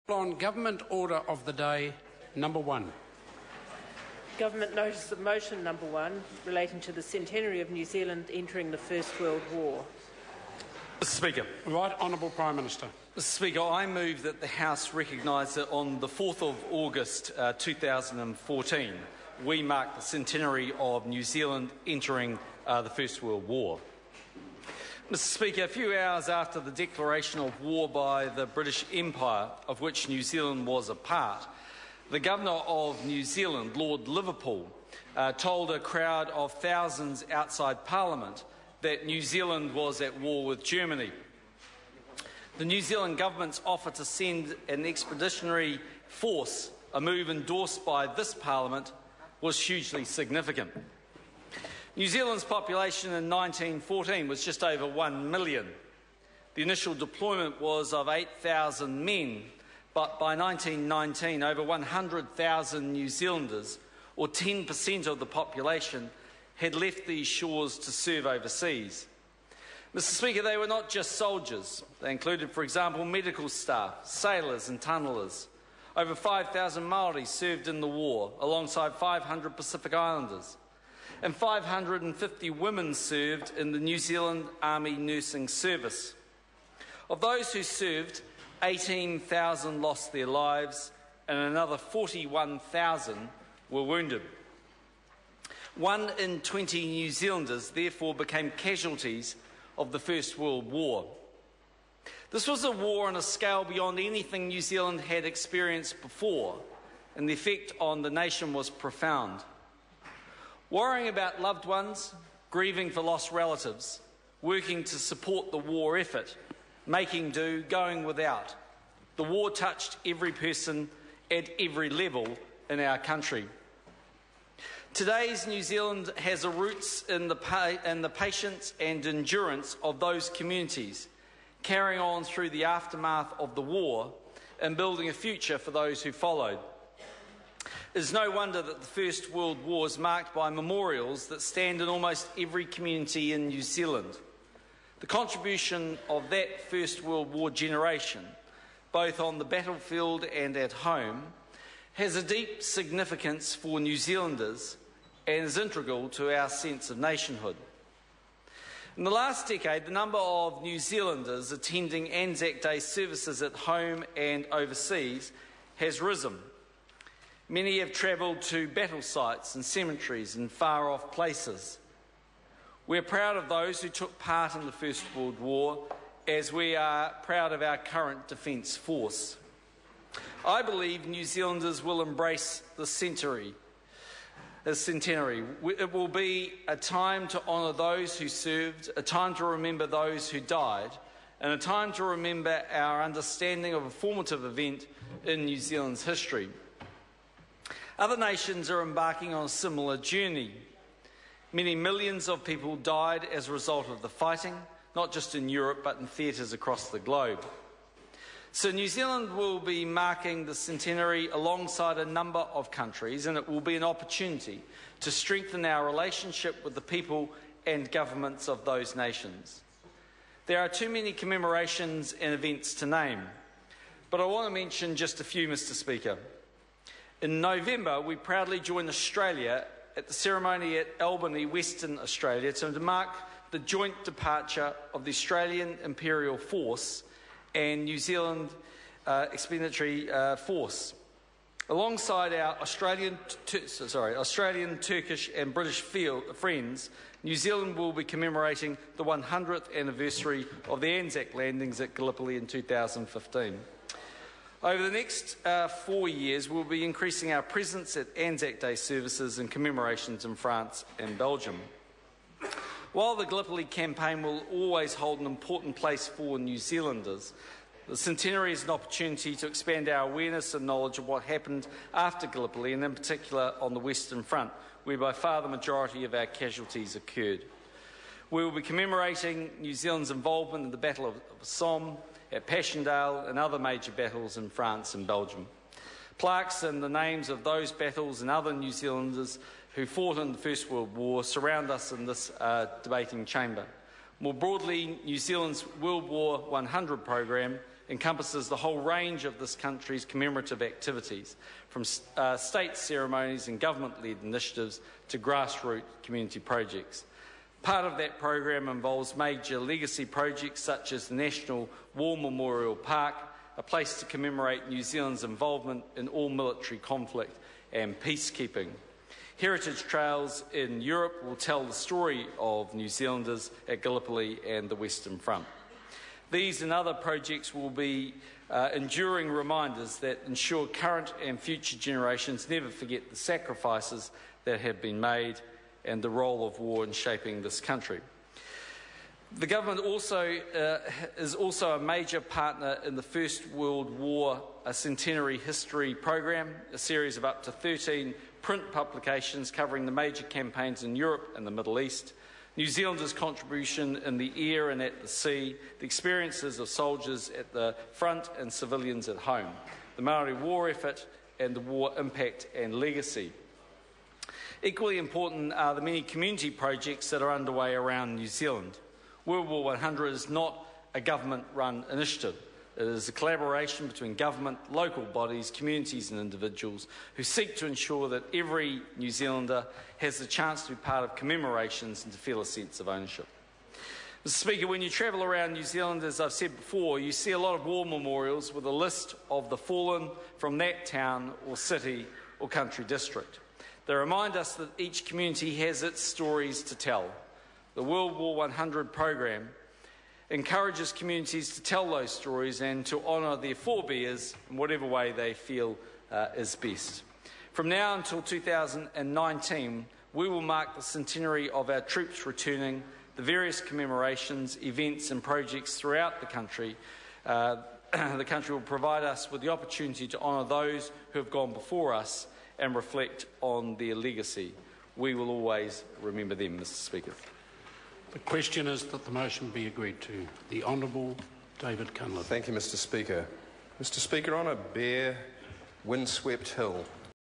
On Government Order of the Day, number 1. Government notice of motion number 1 relating to the centenary of New Zealand entering the First World War. Mr Speaker. Right Honourable Prime Minister. Mr Speaker, I move that the House recognise that on the 4th of August 2014 we mark the centenary of New Zealand entering the First World War. Mr Speaker, a few hours after the declaration of war by the British Empire, of which New Zealand was a part, the Governor of New Zealand, Lord Liverpool, told a crowd of thousands outside Parliament that New Zealand was at war with Germany. The New Zealand government's offer to send an expeditionary force, a move endorsed by this Parliament, was hugely significant. New Zealand's population in 1914 was just over 1 million. The initial deployment was of 8,000 men, but by 1919 over 100,000 New Zealanders, or 10% of the population, had left these shores to serve overseas. Mr Speaker, they were not just soldiers. They included, for example, medical staff, sailors and tunnellers. Over 5,000 Māori served in the war, alongside 500 Pacific Islanders. And 550 women served in the New Zealand Army Nursing Service. Of those who served, 18,000 lost their lives and another 41,000 were wounded. 1 in 20 New Zealanders therefore became casualties of the First World War. This was a war on a scale beyond anything New Zealand had experienced before, and the effect on the nation was profound. Worrying about loved ones, grieving for lost relatives, working to support the war effort, making do, going without. The war touched every person at every level in our country. Today's New Zealand has a roots in the patience and endurance of those communities, carrying on through the aftermath of the war and building a future for those who followed. It is no wonder that the First World War is marked by memorials that stand in almost every community in New Zealand. The contribution of that First World War generation, both on the battlefield and at home, has a deep significance for New Zealanders and is integral to our sense of nationhood. In the last decade, the number of New Zealanders attending Anzac Day services at home and overseas has risen. Many have travelled to battle sites and cemeteries in far-off places. We're proud of those who took part in the First World War, as we are proud of our current Defence Force. I believe New Zealanders will embrace the centenary. It will be a time to honour those who served, a time to remember those who died, and a time to remember our understanding of a formative event in New Zealand's history. Other nations are embarking on a similar journey. Many millions of people died as a result of the fighting, not just in Europe but in theatres across the globe. So New Zealand will be marking the centenary alongside a number of countries, and it will be an opportunity to strengthen our relationship with the people and governments of those nations. There are too many commemorations and events to name, but I want to mention just a few, Mr Speaker. In November, we proudly joined Australia at the ceremony at Albany, Western Australia, to mark the joint departure of the Australian Imperial Force and New Zealand Expeditionary Force. Alongside our Australian, Turkish and British friends, New Zealand will be commemorating the 100th anniversary of the Anzac landings at Gallipoli in 2015. Over the next 4 years, we'll be increasing our presence at Anzac Day services and commemorations in France and Belgium. While the Gallipoli campaign will always hold an important place for New Zealanders, the centenary is an opportunity to expand our awareness and knowledge of what happened after Gallipoli, and in particular on the Western Front, where by far the majority of our casualties occurred. We will be commemorating New Zealand's involvement in the Battle of Somme, at Passchendaele and other major battles in France and Belgium. Plaques and the names of those battles and other New Zealanders who fought in the First World War surround us in this debating chamber. More broadly, New Zealand's World War 100 program encompasses the whole range of this country's commemorative activities, from state ceremonies and government-led initiatives to grassroots community projects. Part of that program involves major legacy projects such as the National War Memorial Park, a place to commemorate New Zealand's involvement in all military conflict and peacekeeping. Heritage trails in Europe will tell the story of New Zealanders at Gallipoli and the Western Front. These and other projects will be enduring reminders that ensure current and future generations never forget the sacrifices that have been made and the role of war in shaping this country. The government is also a major partner in the First World War Centenary History Program, a series of up to 13 print publications covering the major campaigns in Europe and the Middle East, New Zealanders' contribution in the air and at the sea, the experiences of soldiers at the front and civilians at home, the Māori war effort and the war impact and legacy. Equally important are the many community projects that are underway around New Zealand. World War 100 is not a government-run initiative. It is a collaboration between government, local bodies, communities and individuals who seek to ensure that every New Zealander has the chance to be part of commemorations and to feel a sense of ownership. Mr. Speaker, when you travel around New Zealand, as I've said before, you see a lot of war memorials with a list of the fallen from that town or city or country district. They remind us that each community has its stories to tell. The World War 100 program encourages communities to tell those stories and to honour their forebears in whatever way they feel is best. From now until 2019, we will mark the centenary of our troops returning, the various commemorations, events and projects throughout the country. The country will provide us with the opportunity to honour those who have gone before us and reflect on their legacy. We will always remember them, Mr. Speaker. The question is that the motion be agreed to. The Honourable David Cunliffe. Thank you, Mr. Speaker. Mr. Speaker, on a bare, windswept hill